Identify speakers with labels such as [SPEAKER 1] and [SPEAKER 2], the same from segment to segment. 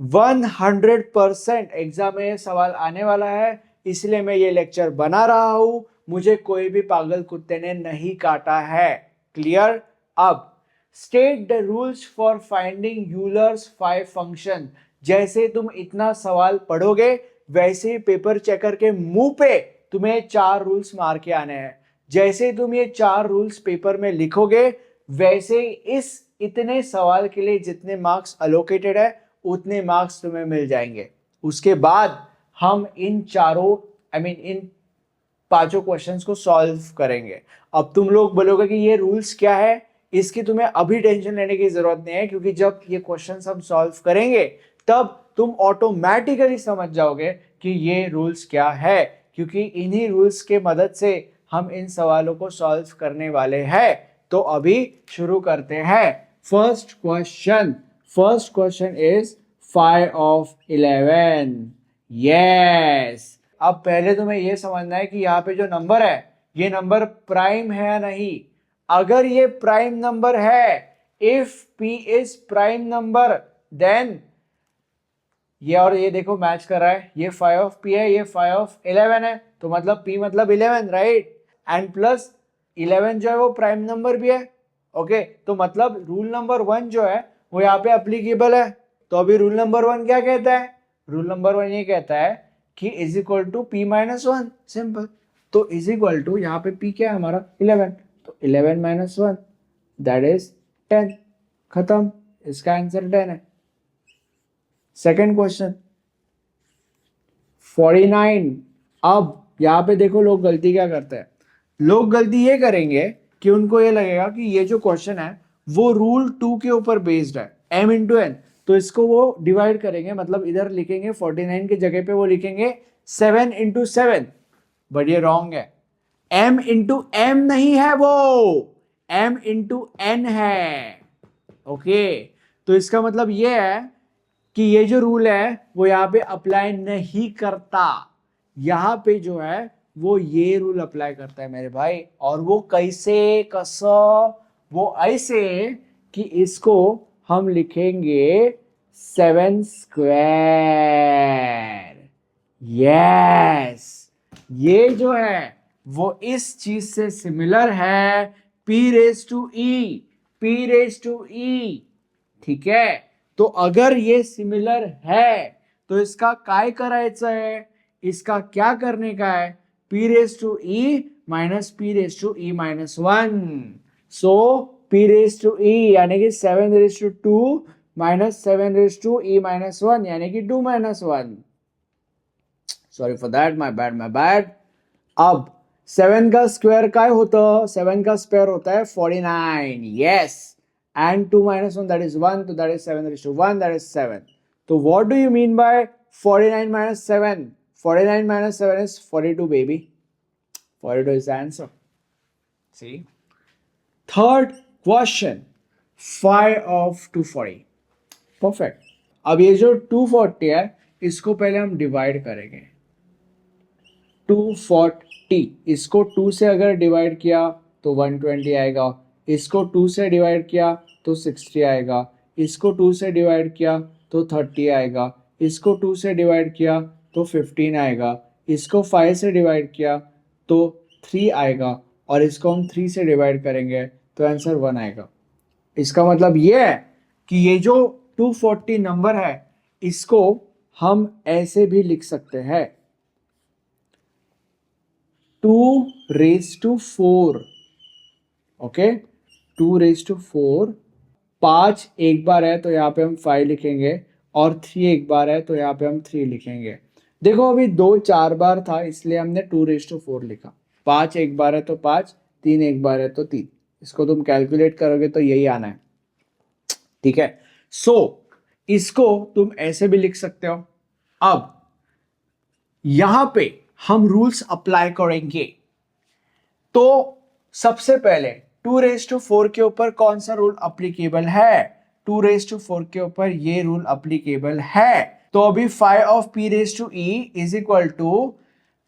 [SPEAKER 1] 100% exam में ये सवाल आने वाला है, इसलिए मैं ये लेक्चर बना रहा हूं। मुझे कोई भी पागल कुत्ते ने नहीं काटा है। क्लियर? अब state the rules for finding Euler's 5 function. जैसे तुम इतना सवाल पढ़ोगे वैसे ही पेपर चेकर के मुंह पे तुम्हें 4 रूल्स मार के आने हैं। जैसे तुम ये 4 रूल्स पेपर में लिखोगे वैसे इस इतने सवाल के लिए जितने मार्क्स अलोकेटेड है उतने मार्क्स तुम्हें मिल जाएंगे। उसके बाद हम इन चारों इन 5 क्वेश्चंस को सॉल्व करेंगे। अब तुम लोग बोलोगे कि ये रूल्स क्या है, इसकी तुम्हें अभी टेंशन लेने की जरूरत नहीं है, क्योंकि जब ये क्वेश्चंस हम सॉल्व करेंगे तब तुम ऑटोमेटिकली समझ जाओगे कि ये रूल्स क्या है, क्योंकि इन्हीं रूल्स के मदद से हम इन सवालों को सॉल्व करने वाले हैं। तो अभी शुरू करते हैं। First question is 5 of 11। Yes. अब पहले तुम्हें यह समझना है कि यहाँ पे जो नंबर है ये नंबर प्राइम है या नहीं। अगर ये प्राइम नंबर है, if p is prime number, then ये और ये देखो मैच कर रहा है। ये 5 of p है, ये 5 of 11 है, तो मतलब p मतलब 11, राइट? एंड प्लस 11 जो है वो प्राइम नंबर भी है। ओके, तो मतलब रूल नंबर 1 जो है वो यहाँ पे अप्लीकेबल है। तो अभी रूल नंबर 1 क्या कहता है? रूल नंबर 1 ये कहता है कि is equal to p minus 1। Simple. तो इज इक्वल टू यहाँ पे p क्या है हमारा? 11। तो 11 माइनस 1 दैट इज 10। खत्म। इसका आंसर 10 है। Second question 49। अब यहां पे देखो लोग गलती क्या करते हैं। लोग गलती ये करेंगे कि उनको ये लगेगा कि ये जो क्वेश्चन है वो रूल 2 के ऊपर बेस्ड है, m इंटू एन। तो इसको वो डिवाइड करेंगे, मतलब इधर लिखेंगे 49 की जगह पे वो लिखेंगे 7 इंटू 7। बट ये रॉन्ग है। m इंटू एम नहीं है, वो m इंटू एन है। ओके, तो इसका मतलब ये है कि ये जो रूल है वो यहाँ पे अप्लाई नहीं करता। यहाँ पे जो है वो ये रूल अप्लाई करता है मेरे भाई। और वो कैसे? वो ऐसे कि इसको हम लिखेंगे 7 स्क्वायर। यस, ये जो है वो इस चीज से सिमिलर है, p रेज टू ई। ठीक है, तो अगर ये सिमिलर है तो इसका काय करायचं है? इसका क्या करने का है? p raise to e minus p raise to e minus 1। So p raise to e यानी कि 7 raise to 2 minus 7 raise to e minus 1 यानी कि 2 minus 1। Sorry for that, my bad. अब 7 का स्क्वायर काय होतं? 7 का स्क्वायर होता है 49। Yes, and 2 minus 1 that is 1, so that is 7 raised to 1, that is 7. So what do you mean by 49 minus 7? 49 minus 7 is 42, baby. 42 is the answer. See? Third question, 5 of 240. Perfect. अब ये जो 240 है इसको पहले हम divide करेंगे। 240 इसको 2 से अगर डिवाइड किया तो 120 आएगा, इसको 2 से डिवाइड किया तो 60 आएगा, इसको 2 से डिवाइड किया तो 30 आएगा, इसको 2 से डिवाइड किया तो 15 आएगा, इसको 5 से डिवाइड किया तो 3 आएगा, और इसको हम 3 से डिवाइड करेंगे तो आंसर 1 आएगा। इसका मतलब ये है कि ये जो 240 नंबर है इसको हम ऐसे भी लिख सकते हैं, 2 raised to 4। Okay, 2 raised to 4। 5 एक बार है तो यहाँ पे हम 5 लिखेंगे, और 3 एक बार है तो यहाँ पे हम 3 लिखेंगे। देखो अभी 2 4 बार था इसलिए हमने 2 raised to 4 लिखा। 5 एक बार है तो 5, 3 एक बार है तो 3। इसको तुम कैलकुलेट करोगे तो यही आना है। ठीक है, सो इसको तुम ऐसे भी लिख सकते हो। अब यहां पे हम रूल्स अप्लाई करेंगे। तो सबसे पहले 2 raised to 4 के ऊपर कौन सा रूल अप्लीकेबल है? 2 raised to 4 के ऊपर ये रूल अप्लीकेबल है। तो अभी 5 of p raised to e is equal to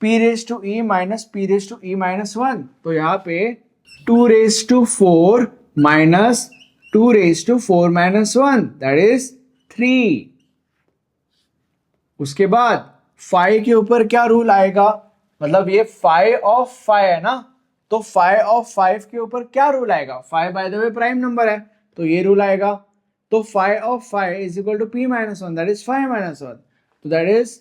[SPEAKER 1] p raised to e minus p raised to e minus 1। तो यहाँ पे 2 raised to 4 minus 2 raised to 4 minus 1 that is 3। उसके बाद फाइ के ऊपर क्या रूल आएगा, मतलब ये फाइ ऑफ फाइ है ना, तो फाइ ऑफ 5 के ऊपर क्या रूल आएगा, phi by the way prime number है तो ये रूल आएगा। तो phi of phi is equal to p minus 1, that is 5 minus 1, तो that is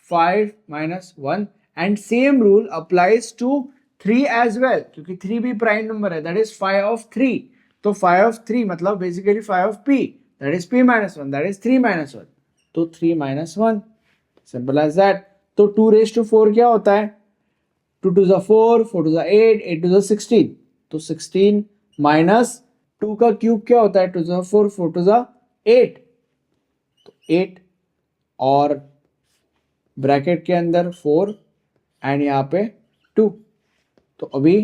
[SPEAKER 1] 5 minus 1 and same rule applies to 3 as well, क्योंकि 3 भी प्राइम नंबर है, दैट इज फाइ ऑफ 3, तो फाइ ऑफ 3 मतलब basically phi of p, that is p minus 1, that is 3 minus 1, तो 3 minus 1, simple as that. तो 2 raise to 4 क्या होता है, 2 to the 4, 4 to the 8, 8 to the 16, तो 16 minus 2 का क्यूब क्या होता है, 2 to the 4, 4 to the 8, तो 8 और ब्रैकेट के अंदर 4 एंड यहाँ पे 2, तो अभी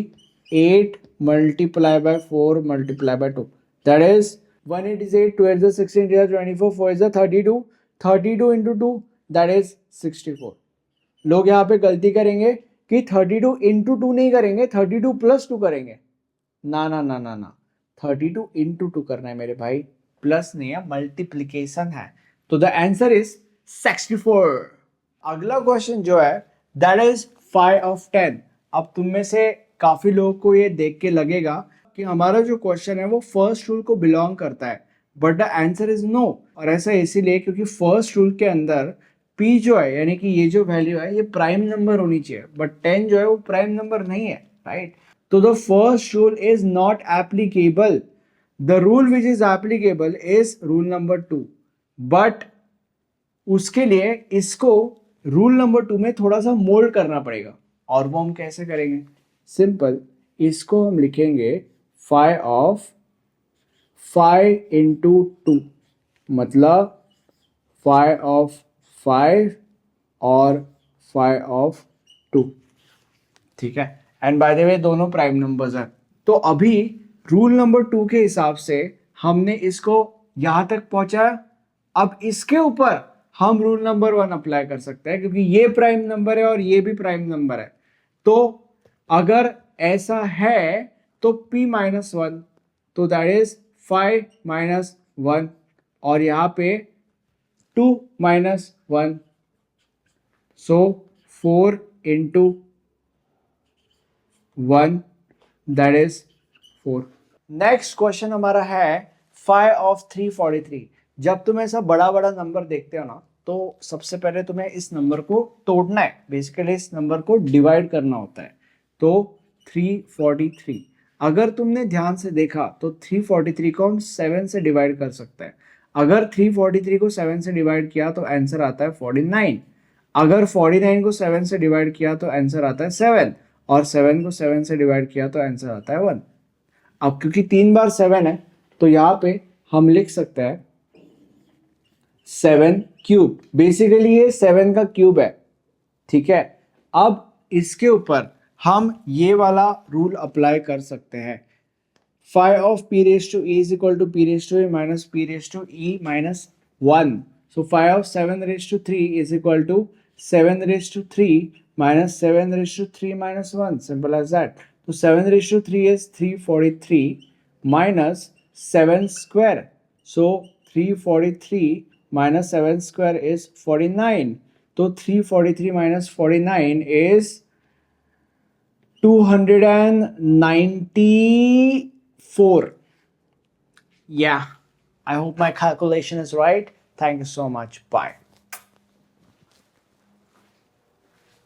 [SPEAKER 1] 8 multiply by 4 multiply by 2, that is 1 8 is 8, 2 8 is 16, 3 is 24, 4 is 32, 32 into 2 that is 64। लोग यहाँ पे गलती करेंगे कि 32 इंटू 2 नहीं करेंगे, 32 प्लस 2 करेंगे, ना ना ना ना ना, 32 इंटू 2 करना है मेरे भाई, प्लस नहीं है, मल्टीप्लीकेशन है, तो द आंसर इज 64। अगला क्वेश्चन जो है दैट इज फाइ ऑफ 10। अब तुम में से काफी लोगों को ये देख के लगेगा कि हमारा जो क्वेश्चन है वो फर्स्ट रूल को बिलोंग करता है, but the answer is no. और ऐसा इसीलिए क्योंकि फर्स्ट रूल के अंदर p जो है यानी कि ये जो वैल्यू है ये प्राइम नंबर होनी चाहिए, बट 10 जो है वो प्राइम नंबर नहीं है, राइट। तो the first rule is not applicable, the rule which is applicable is rule number 2, but उसके लिए इसको रूल नंबर 2 में थोड़ा सा मोल्ड करना पड़ेगा, और वो हम कैसे करेंगे, सिंपल, इसको हम लिखेंगे फाइ ऑफ 5 इंटू 2, मतलब फाइ ऑफ 5 और फाइ ऑफ 2, ठीक है, एंड बाय द वे दोनों प्राइम नंबर्स हैं। तो अभी रूल नंबर 2 के हिसाब से हमने इसको यहां तक पहुंचाया, अब इसके ऊपर हम रूल नंबर 1 अप्लाई कर सकते हैं क्योंकि ये प्राइम नंबर है और ये भी प्राइम नंबर है, तो अगर ऐसा है तो p माइनस 1, तो दैट इज 5 माइनस 1, और यहाँ पे 2 minus 1, so 4 into 1 that is 4। Next question हमारा है फाइ ऑफ 343। जब तुम ऐसा बड़ा बड़ा नंबर देखते हो ना, तो सबसे पहले तुम्हें इस नंबर को तोड़ना है, बेसिकली इस नंबर को डिवाइड करना होता है। तो 343, अगर तुमने ध्यान से देखा तो 343 को हम 7 से डिवाइड कर सकते हैं। अगर 343 को 7 से डिवाइड किया तो आंसर आता है 49, अगर 49 को 7 से डिवाइड किया तो आंसर आता है 7, और 7 को 7 से डिवाइड किया तो आंसर आता है 1। अब क्योंकि 3 बार 7 है तो यहाँ पे हम लिख सकते हैं 7 क्यूब, बेसिकली ये 7 का क्यूब है, ठीक है। अब इसके ऊपर हम ये वाला रूल अप्लाई कर सकते हैं, phi of p raise to e is equal to p raise to e minus p raise to e minus 1, so phi of 7 raise to 3 is equal to 7 raise to 3 minus 7 raise to 3 minus 1, simple as that. तो 7 raise to 3 is 343 minus 7 square, so 343 minus 7 square is 49, तो 343 minus 49 is 294. Yeah, I hope my calculation is right. Thank you so much. Bye.